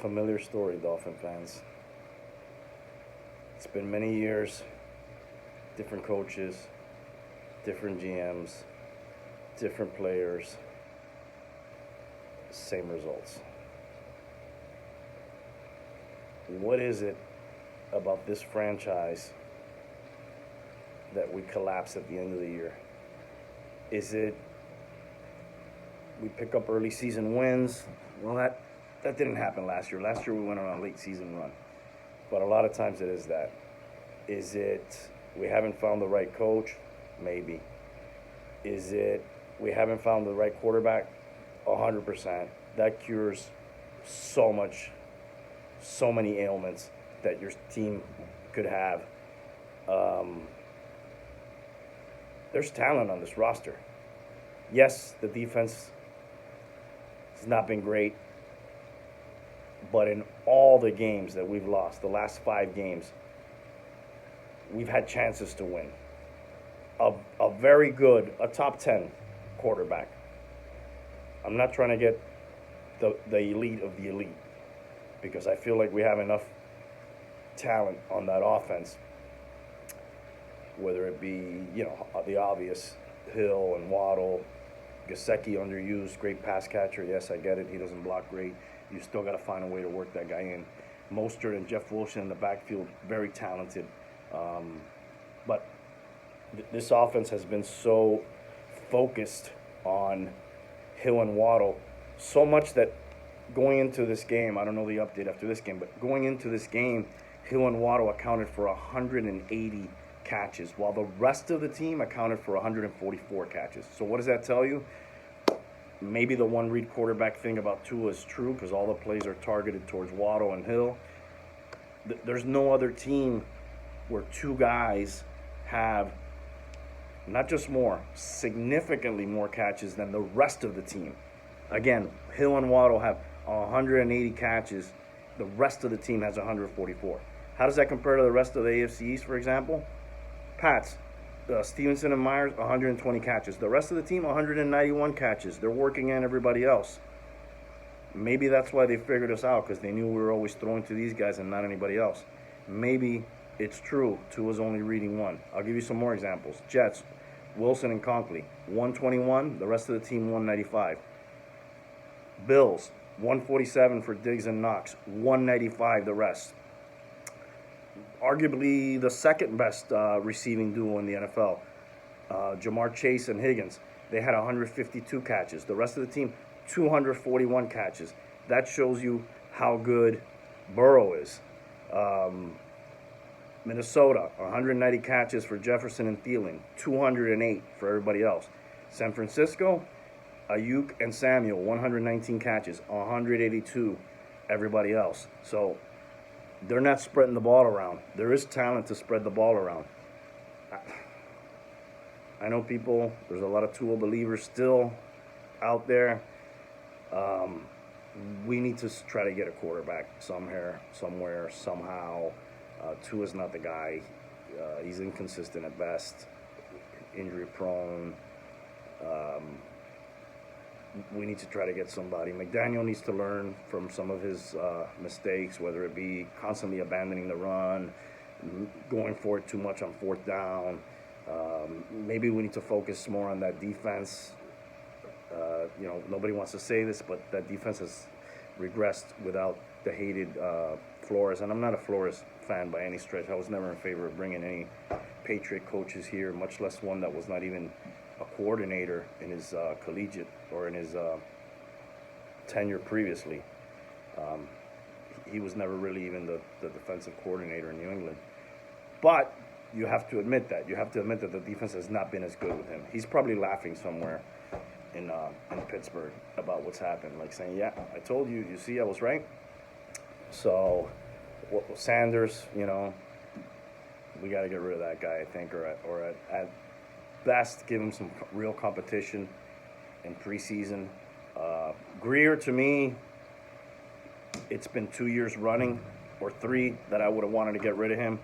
familiar story, Dolphin fans. It's been many years, different coaches, different GMs, different players, same results. What is it about this franchise that we collapse at the end of the year? Is it we pick up early season wins? Well, that didn't happen last year. Last year we went on a late season run. But a lot of times it is that. Is it we haven't found the right coach? Maybe. Is it we haven't found the right quarterback? 100%. That cures so much, so many ailments that your team could have. There's talent on this roster. Yes, the defense has not been great, but in all the games that we've lost, the last 5 games, we've had chances to win. A very good, a top 10 quarterback. I'm not trying to get the elite of the elite because I feel like we have enough talent on that offense, whether it be, the obvious, Hill and Waddle, Gesicki underused, great pass catcher. Yes, I get it. He doesn't block great. You still got to find a way to work that guy in. Mostert and Jeff Wilson in the backfield, very talented. But this offense has been so focused on Hill and Waddle, so much that going into this game, I don't know the update after this game, but going into this game, Hill and Waddle accounted for 180 catches, while the rest of the team accounted for 144 catches. So what does that tell you? Maybe the one read quarterback thing about Tua is true because all the plays are targeted towards Waddle and Hill. There's no other team where 2 guys have not just more, significantly more catches than the rest of the team. Again, Hill and Waddle have 180 catches. The rest of the team has 144. How does that compare to the rest of the AFC East, for example? Pats, Stevenson and Myers, 120 catches. The rest of the team, 191 catches. They're working in everybody else. Maybe that's why they figured us out, because they knew we were always throwing to these guys and not anybody else. Maybe it's true Tua's only reading 1. I'll give you some more examples. Jets, Wilson and Conkley, 121. The rest of the team, 195. Bills, 147 for Diggs and Knox, 195 the rest. Arguably the second best receiving duo in the NFL, Jamar Chase and Higgins. They had 152 catches. The rest of the team, 241 catches. That shows you how good Burrow is. Minnesota, 190 catches for Jefferson and Thielen, 208 for everybody else. San Francisco, Ayuk and Samuel, 119 catches, 182 everybody else. So they're not spreading the ball around. There is talent to spread the ball around. I know there's a lot of Tua believers still out there. We need to try to get a quarterback somewhere, somehow. Tua's not the guy. He's inconsistent at best, injury prone. We need to try to get somebody. McDaniel needs to learn from some of his mistakes, whether it be constantly abandoning the run, going for it too much on 4th down. Maybe we need to focus more on that defense. Nobody wants to say this, but that defense has regressed without the hated Flores. And I'm not a Flores fan by any stretch. I was never in favor of bringing any Patriot coaches here, much less one that was not even a coordinator in his collegiate or in his tenure previously. He was never really even the defensive coordinator in New England. But you have to admit that. You have to admit that the defense has not been as good with him. He's probably laughing somewhere in Pittsburgh about what's happened, like saying, yeah, I told you, you see, I was right. So Sanders, we got to get rid of that guy, I think, or at best give him some real competition in preseason. Greer, to me, it's been 2 years running, or 3, that I would have wanted to get rid of him.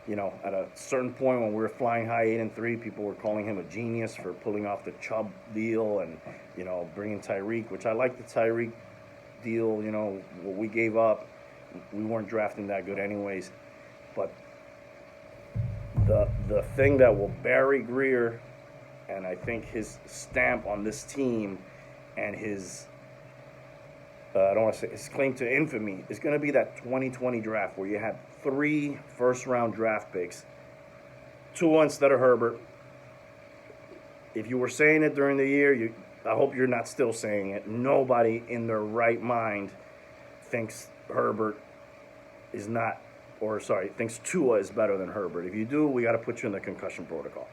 At a certain point when we were flying high 8-3, people were calling him a genius for pulling off the Chubb deal and, bringing Tyreek, which I like the Tyreek deal, what we gave up. We weren't drafting that good anyways. But the thing that will bury Greer, and I think his stamp on this team and his I don't want to say his claim to infamy, is going to be that 2020 draft where you had 3 first-round draft picks, 2 instead of Herbert. If you were saying it during the year, I hope you're not still saying it. Nobody in their right mind thinks Herbert is not, or sorry, thinks Tua is better than Herbert. If you do, we got to put you in the concussion protocol.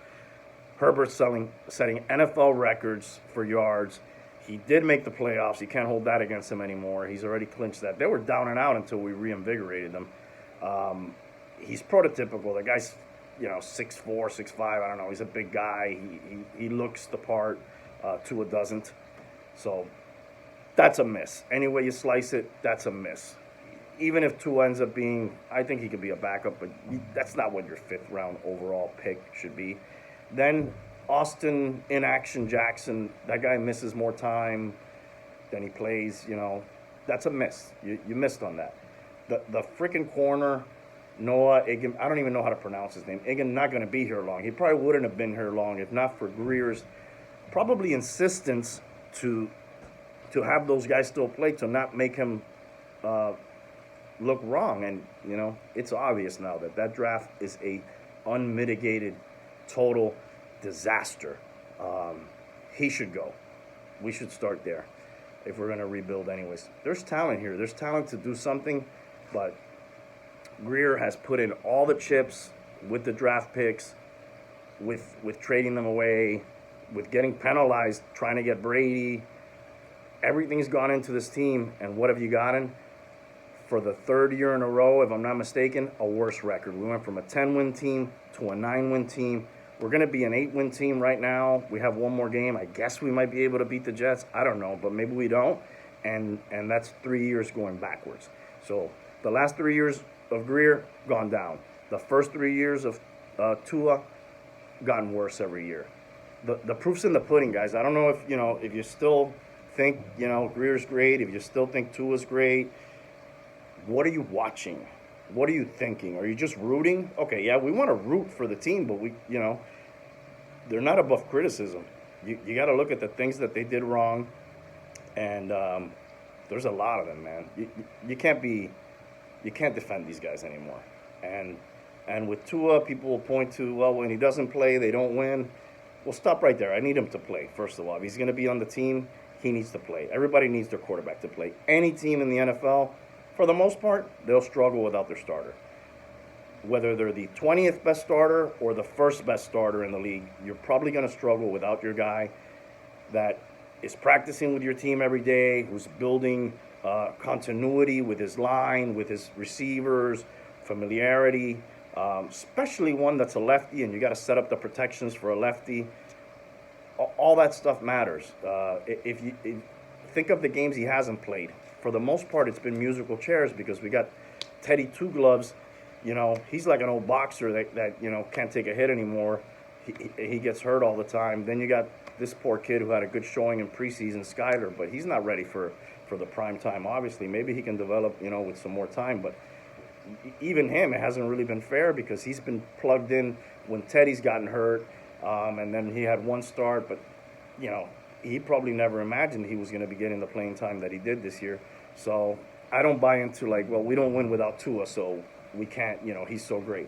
Herbert's setting NFL records for yards. He did make the playoffs. You can't hold that against him anymore. He's already clinched that. They were down and out until we reinvigorated them. He's prototypical. The guy's, 6'4", 6'5". I don't know. He's a big guy. He looks the part. Tua doesn't. So that's a miss. Any way you slice it, that's a miss. Even if Tua ends up being, I think he could be a backup, but that's not what your 5th round overall pick should be. Then Austin in-action Jackson, that guy misses more time than he plays, that's a miss. You missed on that. The freaking corner, Noah Egan, I don't even know how to pronounce his name. Egan not going to be here long. He probably wouldn't have been here long if not for Greer's probably insistence to have those guys still play, to not make him look wrong. And, it's obvious now that draft is a unmitigated total disaster. He should go. We should start there if we're going to rebuild anyways. There's talent here. There's talent to do something, but Greer has put in all the chips with the draft picks, with trading them away, with getting penalized, trying to get Brady. Everything's gone into this team, and what have you gotten? For the 3rd year in a row, if I'm not mistaken, a worse record. We went from a 10-win team to a 9-win team. We're going to be an 8-win team right now. We have one more game. I guess we might be able to beat the Jets. I don't know, but maybe we don't. And that's 3 years going backwards. So the last 3 years of Greer, gone down. The first 3 years of Tua, gotten worse every year. The proof's in the pudding, guys. I don't know if you still think, Greer's great, if you still think Tua's great. What are you watching? What are you thinking? Are you just rooting? Okay, yeah, we want to root for the team, but they're not above criticism. You got to look at the things that they did wrong, and there's a lot of them, man. You can't defend these guys anymore. And with Tua, people will point to, well, when he doesn't play, they don't win. Well, stop right there. I need him to play, first of all. If he's going to be on the team, he needs to play. Everybody needs their quarterback to play. Any team in the NFL, for the most part, they'll struggle without their starter. Whether they're the 20th best starter or the 1st best starter in the league, you're probably going to struggle without your guy that is practicing with your team every day, who's building continuity with his line, with his receivers, familiarity, especially one that's a lefty, and you got to set up the protections for a lefty. All that stuff matters. If you think of the games he hasn't played, for the most part, it's been musical chairs because we got Teddy Two Gloves. He's like an old boxer that can't take a hit anymore. He gets hurt all the time. Then you got this poor kid who had a good showing in preseason, Skyler, but he's not ready for the prime time. Obviously, maybe he can develop, with some more time. But even him, it hasn't really been fair because he's been plugged in when Teddy's gotten hurt, and then he had one start. But he probably never imagined he was going to be getting the playing time that he did this year. So I don't buy into we don't win without Tua, so we can't, he's so great.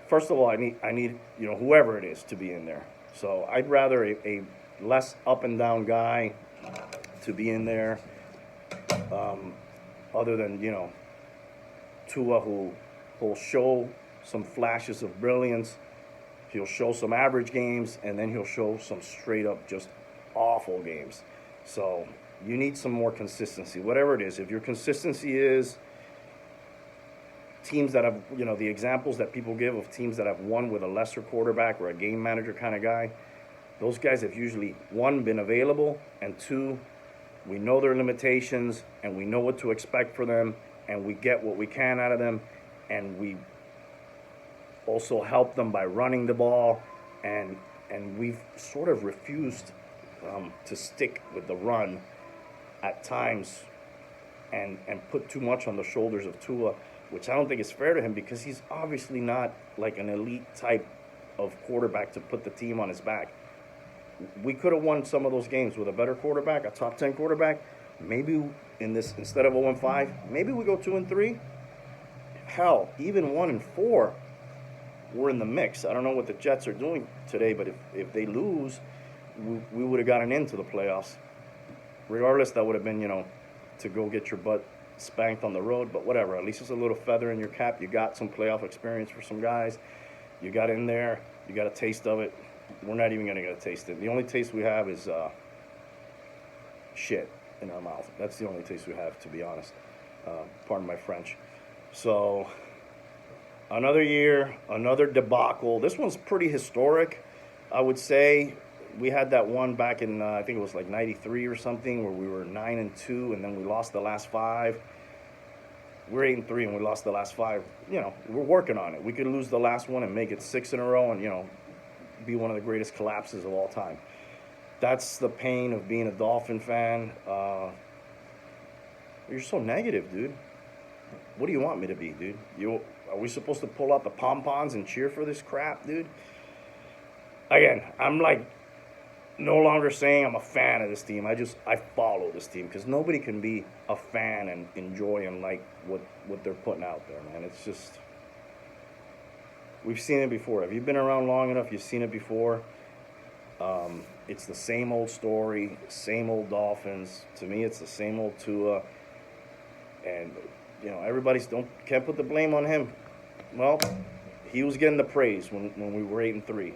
First of all, I need whoever it is to be in there. So I'd rather a less up and down guy to be in there, other than Tua, who will show some flashes of brilliance. He'll show some average games, and then he'll show some straight up just awful games. So you need some more consistency, whatever it is. If your consistency is teams that have, the examples that people give of teams that have won with a lesser quarterback or a game manager kind of guy, those guys have usually, 1, been available, and 2, we know their limitations, and we know what to expect for them, and we get what we can out of them, and we also help them by running the ball, and we've sort of refused to stick with the run at times and put too much on the shoulders of Tua, which I don't think is fair to him because he's obviously not like an elite type of quarterback to put the team on his back. We could have won some of those games with a better quarterback, a top 10 quarterback. Maybe in this, instead of 0-5, maybe we go 2-3. Hell, even 1-4, we're in the mix. I don't know what the Jets are doing today, but if they lose, we would have gotten into the playoffs. Regardless, that would have been, to go get your butt spanked on the road, but whatever. At least it's a little feather in your cap. You got some playoff experience for some guys. You got in there. You got a taste of it. We're not even going to get a taste of it. The only taste we have is shit in our mouth. That's the only taste we have, to be honest. Pardon my French. So, another year, another debacle. This one's pretty historic, I would say. We had that one back in, I think it was like 93 or something, where we were 9-2, and then we lost the last 5. We're 8-3, and we lost the last 5. We're working on it. We could lose the last one and make it 6 in a row and, be one of the greatest collapses of all time. That's the pain of being a Dolphin fan. You're so negative, dude. What do you want me to be, dude? Are we supposed to pull out the pom-poms and cheer for this crap, dude? Again, I'm like no longer saying I'm a fan of this team. I follow this team because nobody can be a fan and enjoy and like what they're putting out there, man. It's just, we've seen it before. Have you been around long enough? You've seen it before. It's the same old story, same old Dolphins. To me, it's the same old Tua. And, can't put the blame on him. Well, he was getting the praise when we were 8-3.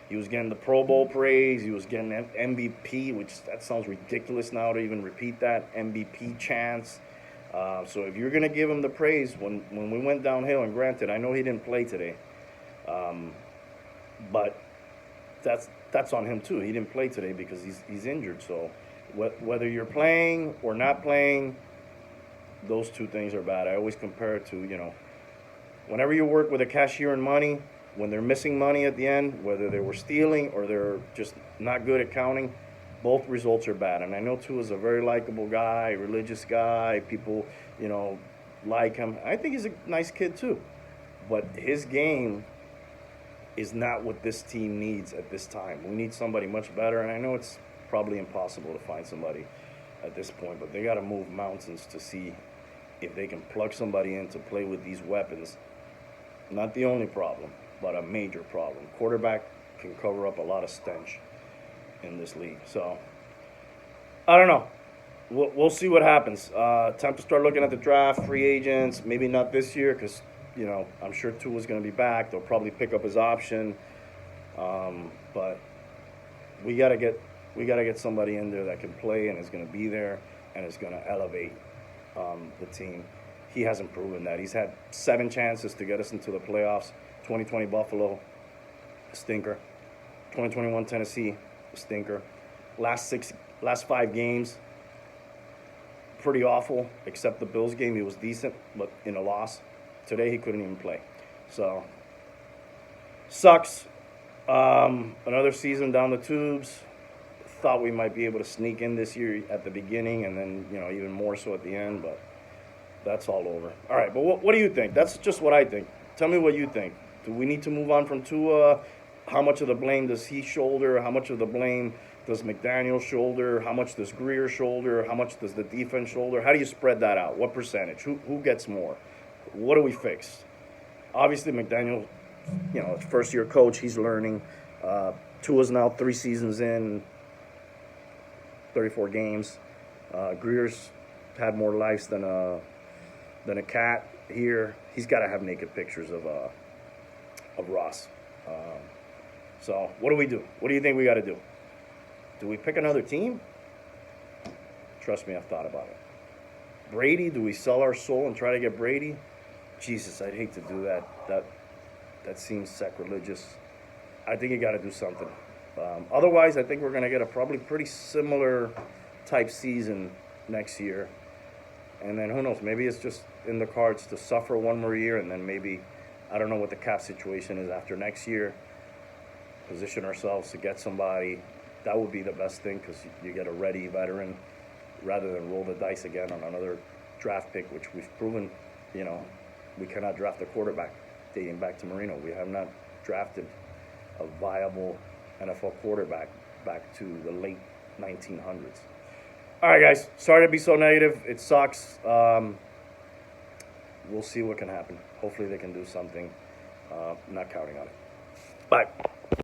He was getting the Pro Bowl praise. He was getting MVP, which that sounds ridiculous now to even repeat that, MVP chance. So if you're going to give him the praise when we went downhill, and granted, I know he didn't play today, but that's on him too. He didn't play today because he's injured. So whether you're playing or not playing, those two things are bad. I always compare it to, whenever you work with a cashier and money, when they're missing money at the end, whether they were stealing or they're just not good at counting, both results are bad. And I know Tua's a very likable guy, religious guy. People, like him. I think he's a nice kid too. But his game is not what this team needs at this time. We need somebody much better, and I know it's probably impossible to find somebody at this point, but they got to move mountains to see if they can plug somebody in to play with these weapons. Not the only problem, but a major problem. Quarterback can cover up a lot of stench in this league. So, I don't know. We'll see what happens. Time to start looking at the draft, free agents. Maybe not this year because, I'm sure Tua's going to be back. They'll probably pick up his option. But we got to get somebody in there that can play and is going to be there and is going to elevate the team. He hasn't proven that. He's had 7 chances to get us into the playoffs. 2020 Buffalo, stinker. 2021 Tennessee, stinker. Last 5 games, pretty awful, except the Bills game. He was decent, but in a loss. Today he couldn't even play. So, sucks. Another season down the tubes. Thought we might be able to sneak in this year at the beginning and then, even more so at the end, but that's all over. All right, but what do you think? That's just what I think. Tell me what you think. Do we need to move on from Tua? How much of the blame does he shoulder? How much of the blame does McDaniel shoulder? How much does Greer shoulder? How much does the defense shoulder? How do you spread that out? What percentage? Who gets more? What do we fix? Obviously, McDaniel, first-year coach, he's learning. Tua's now 3 seasons in, 34 games. Greer's had more lives than a cat here. He's got to have naked pictures of Ross. So what do we do? What do you think we got to do? Do we pick another team? Trust me, I've thought about it. Brady, do we sell our soul and try to get Brady? Jesus, I'd hate to do that. That seems sacrilegious. I think you got to do something. Otherwise, I think we're going to get a probably pretty similar type season next year. And then who knows, maybe it's just in the cards to suffer one more year, and then maybe, I don't know what the cap situation is after next year, position ourselves to get somebody. That would be the best thing because you get a ready veteran. rather than roll the dice again on another draft pick, which we've proven, you know, we cannot draft a quarterback dating back to Marino. We have not drafted a viable NFL quarterback back to the late 1900s. All right, guys. Sorry to be so negative. It sucks. We'll see what can happen. Hopefully they can do something. Not counting on it. Bye.